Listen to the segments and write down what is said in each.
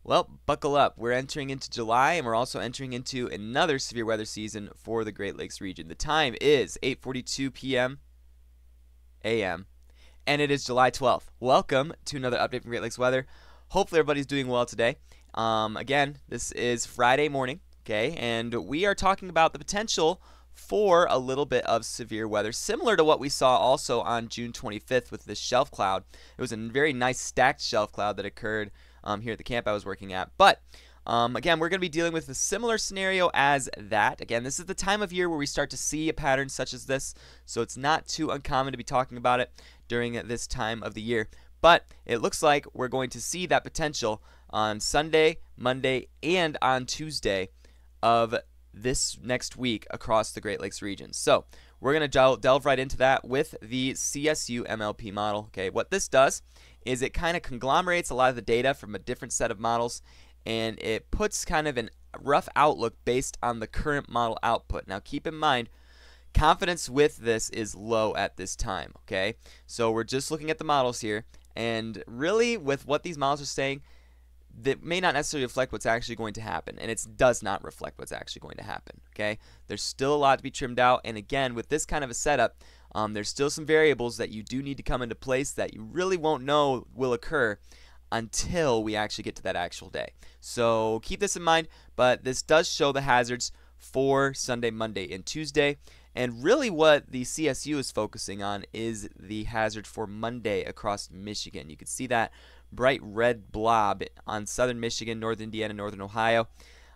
Well, buckle up. We're entering into July, and we're also entering into another severe weather season for the Great Lakes region. The time is 8:42 p.m. a.m., and it is July 12th. Welcome to another update from Great Lakes Weather. Hopefully everybody's doing well today. Again, this is Friday morning, okay, and we are talking about the potential for a little bit of severe weather, similar to what we saw also on June 25th with this shelf cloud. It was a very nice stacked shelf cloud that occurred here at the camp I was working at. But again, we're going to be dealing with a similar scenario as that. Again, this is the time of year where we start to see a pattern such as this, so it's not too uncommon to be talking about it during this time of the year. But it looks like we're going to see that potential on Sunday, Monday, and on Tuesday of this next week across the Great Lakes region. So we're going to delve right into that with the CSU MLP model. Okay, what this does is it kind of conglomerates a lot of the data from a different set of models, and it puts kind of a rough outlook based on the current model output. Now keep in mind, confidence with this is low at this time, okay? So we're just looking at the models here, and really with what these models are saying, that may not necessarily reflect what's actually going to happen, and it does not reflect what's actually going to happen, okay? There's still a lot to be trimmed out, and again, with this kind of a setup, there's still some variables that you do need to come into place that you really won't know will occur until we actually get to that actual day. So keep this in mind, but this does show the hazards for Sunday, Monday, and Tuesday. And really what the CSU is focusing on is the hazard for Monday across Michigan. You can see that bright red blob on southern Michigan, northern Indiana, northern Ohio.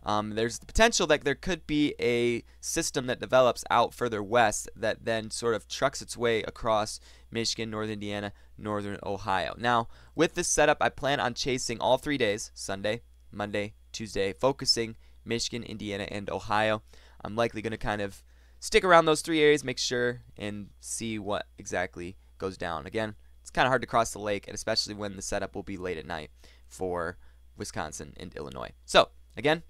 There's the potential that there could be a system that develops out further west that then sort of trucks its way across Michigan, northern Indiana, northern Ohio. Now, with this setup, I plan on chasing all 3 days, Sunday, Monday, Tuesday, focusing Michigan, Indiana, and Ohio. I'm likely going to kind of stick around those 3 areas, make sure, and see what exactly goes down. Again, it's kind of hard to cross the lake, and especially when the setup will be late at night for Wisconsin and Illinois. So, again,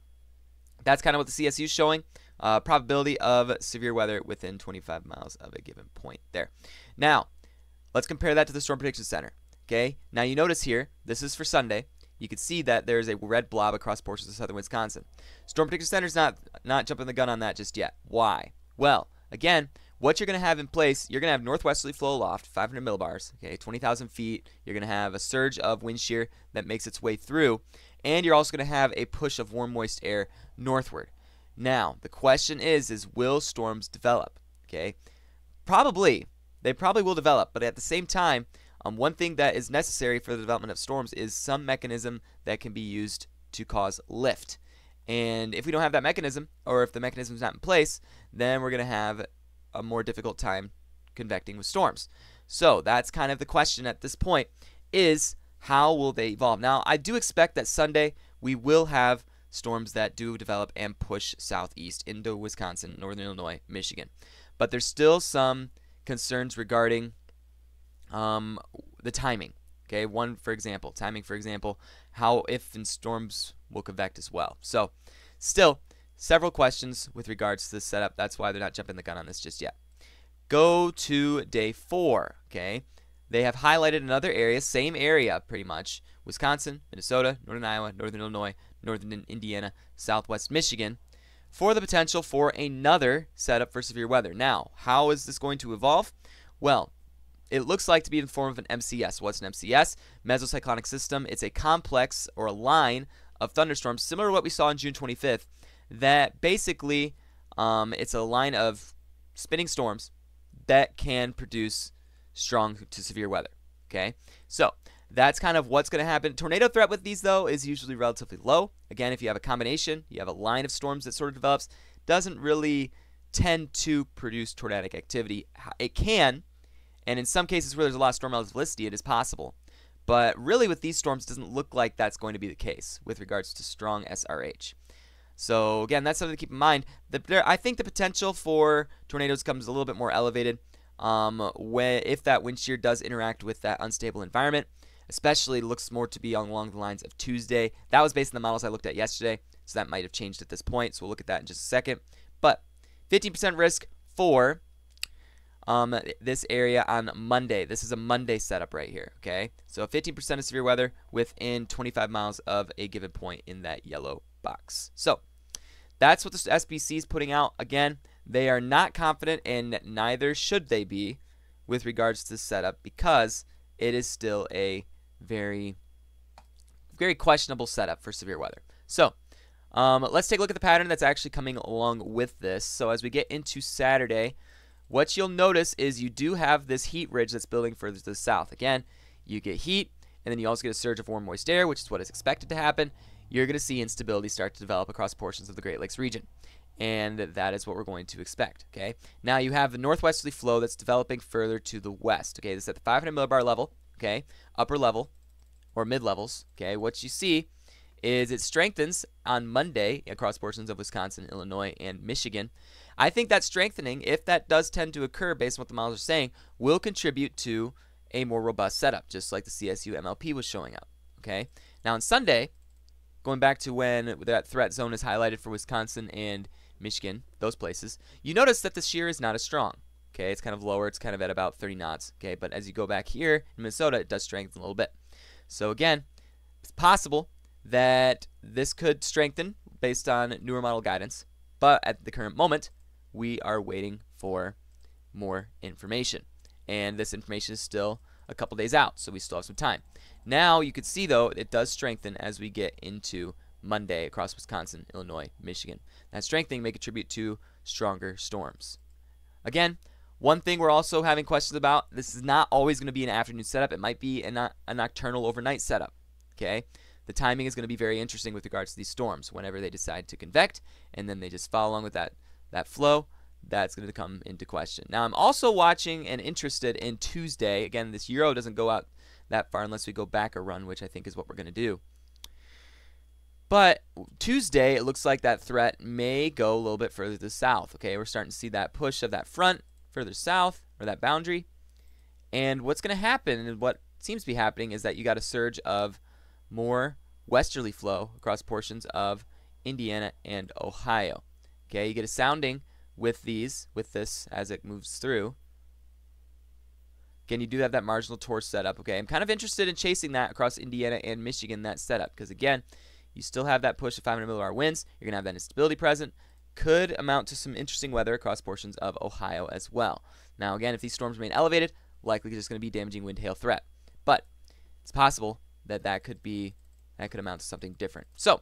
that's kind of what the CSU is showing. Probability of severe weather within 25 miles of a given point there. Now, let's compare that to the Storm Prediction Center. Okay, now you notice here, this is for Sunday. You can see that there's a red blob across portions of southern Wisconsin. Storm Prediction Center's not jumping the gun on that just yet. Why? Well, again, what you're going to have in place, you're going to have northwesterly flow aloft, 500 millibars, okay, 20,000 feet. You're going to have a surge of wind shear that makes its way through, and you're also going to have a push of warm, moist air northward. Now, the question is will storms develop? Okay, probably. They probably will develop, but at the same time, one thing that is necessary for the development of storms is some mechanism that can be used to cause lift. And if we don't have that mechanism, or if the mechanism is not in place, then we're going to have a more difficult time convecting with storms. So that's kind of the question at this point, is how will they evolve? Now, I do expect that Sunday we will have storms that do develop and push southeast into Wisconsin, northern Illinois, Michigan. But there's still some concerns regarding the timing. Okay, timing for example, how if and storms will convect as well. So still several questions with regards to this setup. That's why they're not jumping the gun on this just yet. Go to day 4. Okay, they have highlighted another area, same area pretty much, Wisconsin, Minnesota, northern Iowa, northern Illinois, northern Indiana, southwest Michigan, for the potential for another setup for severe weather. Now, how is this going to evolve? Well, it looks like to be in the form of an MCS. What's an MCS? Mesocyclonic system. It's a complex or a line of thunderstorms similar to what we saw on June 25th that basically it's a line of spinning storms that can produce strong to severe weather. Okay, so that's kind of what's going to happen. Tornado threat with these, though, is usually relatively low. Again, if you have a combination, you have a line of storms that sort of develops, doesn't really tend to produce tornadic activity. It can, and in some cases where there's a lot of storm eligibility, it is possible. But really with these storms, it doesn't look like that's going to be the case with regards to strong SRH. So again, that's something to keep in mind. I think the potential for tornadoes comes a little bit more elevated if that wind shear does interact with that unstable environment. Especially looks more to be along the lines of Tuesday. That was based on the models I looked at yesterday, so that might have changed at this point. So we'll look at that in just a second. But 15% risk for this area on Monday. This is a Monday setup right here, okay? So 15% of severe weather within 25 miles of a given point in that yellow box. So that's what the SBC is putting out. Again, they are not confident, and neither should they be with regards to the setup, because it is still a very, very questionable setup for severe weather. So let's take a look at the pattern that's actually coming along with this. So as we get into Saturday, what you'll notice is you do have this heat ridge that's building further to the south. Again, you get heat, and then you also get a surge of warm, moist air, which is what is expected to happen. You're going to see instability start to develop across portions of the Great Lakes region. And that is what we're going to expect, okay? Now you have the northwesterly flow that's developing further to the west, okay? This is at the 500 millibar level, okay? Upper level or mid levels, okay? What you see is it strengthens on Monday across portions of Wisconsin, Illinois, and Michigan. I think that strengthening, if that does tend to occur based on what the models are saying, will contribute to a more robust setup, just like the CSU MLP was showing up, okay? Now on Sunday, going back to when that threat zone is highlighted for Wisconsin and Michigan, those places, you notice that the shear is not as strong. Okay, it's kind of lower. It's kind of at about 30 knots. Okay, but as you go back here in Minnesota, it does strengthen a little bit. So again, it's possible that this could strengthen based on newer model guidance, but at the current moment, we are waiting for more information. And this information is still a couple days out, so we still have some time. Now you can see, though, it does strengthen as we get into Monday across Wisconsin, Illinois, Michigan. That strengthening may contribute to stronger storms. Again, one thing we're also having questions about, this is not always going to be an afternoon setup. It might be a nocturnal overnight setup. Okay, the timing is going to be very interesting with regards to these storms. Whenever they decide to convect and then they just follow along with that flow, that's going to come into question. Now I'm also watching and interested in Tuesday. Again, this Euro doesn't go out that far unless we go back a run, which I think is what we're going to do. But Tuesday, it looks like that threat may go a little bit further to the south. Okay, we're starting to see that push of that front further south, or that boundary. And what's going to happen, and what seems to be happening, is that you got a surge of more westerly flow across portions of Indiana and Ohio. Okay, you get a sounding with this as it moves through. Again, you do have that marginal torque setup. Okay, I'm kind of interested in chasing that across Indiana and Michigan, that setup, because again, you still have that push of 500 millibar winds. You're going to have that instability present. Could amount to some interesting weather across portions of Ohio as well. Now, again, if these storms remain elevated, likely just going to be damaging wind hail threat. But it's possible that could amount to something different. So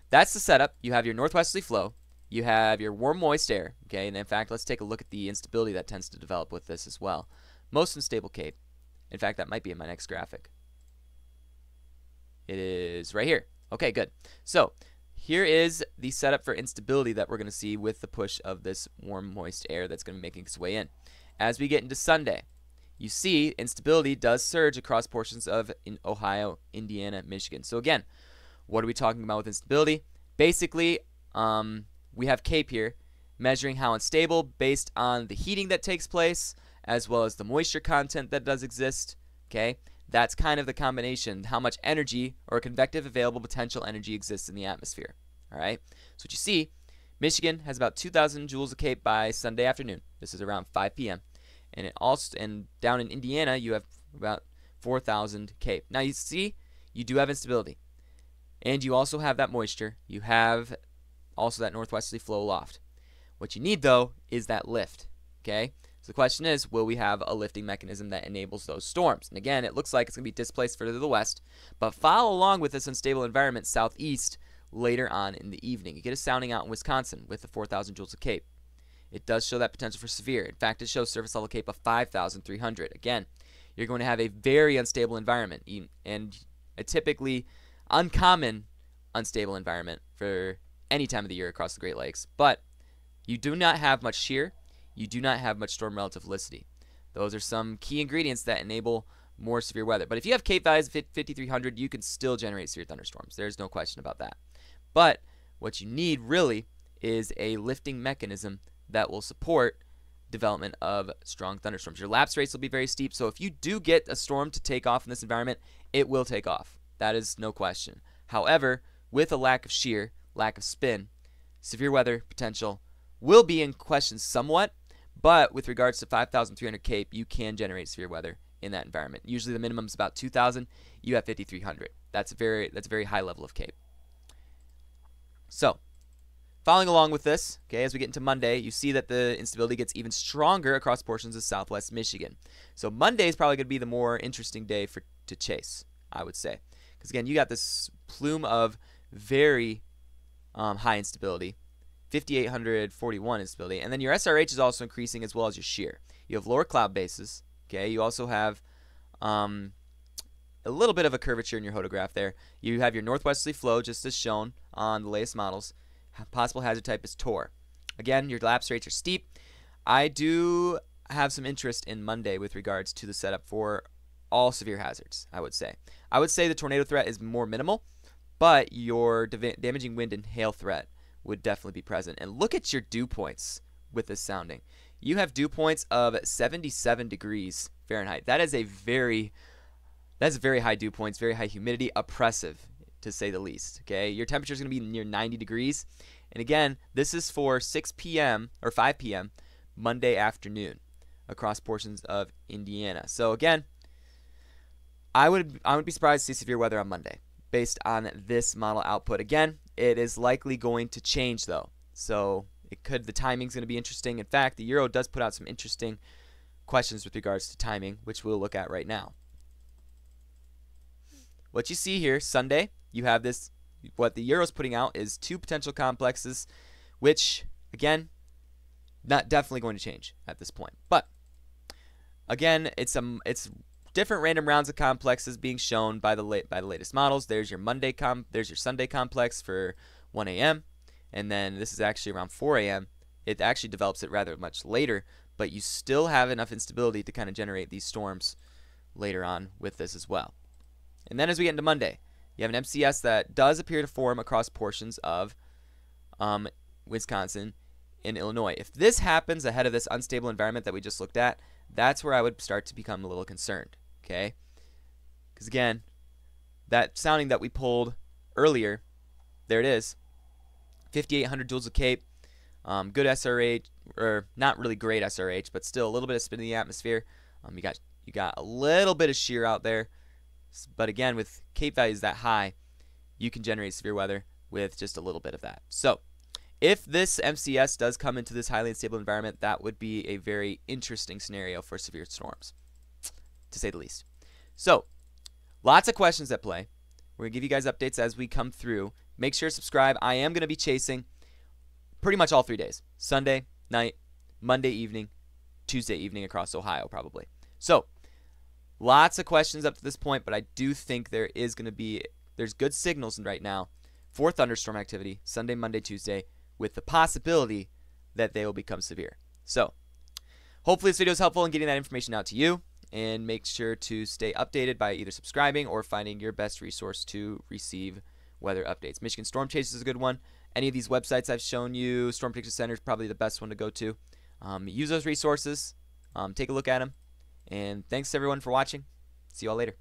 that's the setup. You have your northwesterly flow. You have your warm, moist air. Okay, and in fact, let's take a look at the instability that tends to develop with this as well. Most unstable Cape. In fact, that might be in my next graphic. It is right here. Okay, good. So here is the setup for instability that we're going to see with the push of this warm, moist air that's going to be making its way in. As we get into Sunday, you see instability does surge across portions of Ohio, Indiana, Michigan. So again, what are we talking about with instability? Basically, we have Cape here measuring how unstable based on the heating that takes place as well as the moisture content that does exist. Okay, that's kind of the combination, how much energy or convective available potential energy exists in the atmosphere. All right, so what you see, Michigan has about 2,000 joules of Cape by Sunday afternoon. This is around 5 p.m. And down in Indiana, you have about 4,000 Cape. Now you see, you do have instability, and you also have that moisture. You have also that northwesterly flow aloft. What you need, though, is that lift. Okay. So the question is, will we have a lifting mechanism that enables those storms? And again, it looks like it's going to be displaced further to the west, but follow along with this unstable environment southeast later on in the evening. You get a sounding out in Wisconsin with the 4,000 joules of Cape. It does show that potential for severe. In fact, it shows surface level Cape of 5,300. Again, you're going to have a very unstable environment and a typically uncommon unstable environment for any time of the year across the Great Lakes. But you do not have much shear. You do not have much storm relativisticity. Those are some key ingredients that enable more severe weather. But if you have Cape values of 5,300, you can still generate severe thunderstorms. There's no question about that. But what you need really is a lifting mechanism that will support development of strong thunderstorms. Your lapse rates will be very steep, so if you do get a storm to take off in this environment, it will take off. That is no question. However, with a lack of shear, lack of spin, severe weather potential will be in question somewhat, But with regards to 5,300 Cape, you can generate severe weather in that environment. Usually the minimum is about 2,000. You have 5,300. That's a very high level of Cape. So, following along with this, okay, as we get into Monday, you see that the instability gets even stronger across portions of southwest Michigan. So Monday is probably going to be the more interesting day to chase, I would say. Because again, you got this plume of very high instability, 5,841 instability, and then your SRH is also increasing as well as your shear. You have lower cloud bases, okay, you also have a little bit of a curvature in your hodograph there. You have your northwesterly flow just as shown on the latest models. Possible hazard type is Tor. Again, your lapse rates are steep. I do have some interest in Monday with regards to the setup for all severe hazards, I would say. I would say the tornado threat is more minimal, but your damaging wind and hail threat would definitely be present. And look at your dew points with this sounding. You have dew points of 77 degrees Fahrenheit. That is very high dew points, very high humidity, oppressive to say the least. Okay, your temperature is going to be near 90 degrees. And again, this is for 6 p.m. or 5 p.m. Monday afternoon across portions of Indiana. So again, I would be surprised to see severe weather on Monday based on this model output. Again, it is likely going to change though. So the timing's going to be interesting. In fact, the Euro does put out some interesting questions with regards to timing, which we'll look at right now. What you see here, Sunday, you have this, what the Euro's putting out is 2 potential complexes, which, again, not definitely going to change at this point. But, again, it's different random rounds of complexes being shown by the latest models. There's your there's your Sunday complex for 1 a.m., and then this is actually around 4 a.m. It actually develops it rather much later, but you still have enough instability to kind of generate these storms later on with this as well. And then as we get into Monday, you have an MCS that does appear to form across portions of Wisconsin and Illinois. If this happens ahead of this unstable environment that we just looked at, that's where I would start to become a little concerned, okay? Because again, that sounding that we pulled earlier, there it is, 5,800 joules of Cape, good SRH, or not really great SRH, but still a little bit of spin in the atmosphere. You got a little bit of shear out there. But again, with Cape values that high, you can generate severe weather with just a little bit of that. So, if this MCS does come into this highly unstable environment, that would be a very interesting scenario for severe storms, to say the least. So, lots of questions at play. We're going to give you guys updates as we come through. Make sure to subscribe. I am going to be chasing pretty much all 3 days. Sunday night, Monday evening, Tuesday evening across Ohio probably. So, lots of questions up to this point, but I do think there's good signals right now for thunderstorm activity Sunday, Monday, Tuesday, with the possibility that they will become severe. So, hopefully this video is helpful in getting that information out to you, and make sure to stay updated by either subscribing or finding your best resource to receive weather updates. Michigan Storm Chase is a good one. Any of these websites I've shown you, Storm Prediction Center is probably the best one to go to. Use those resources, take a look at them. And thanks everyone for watching. See you all later.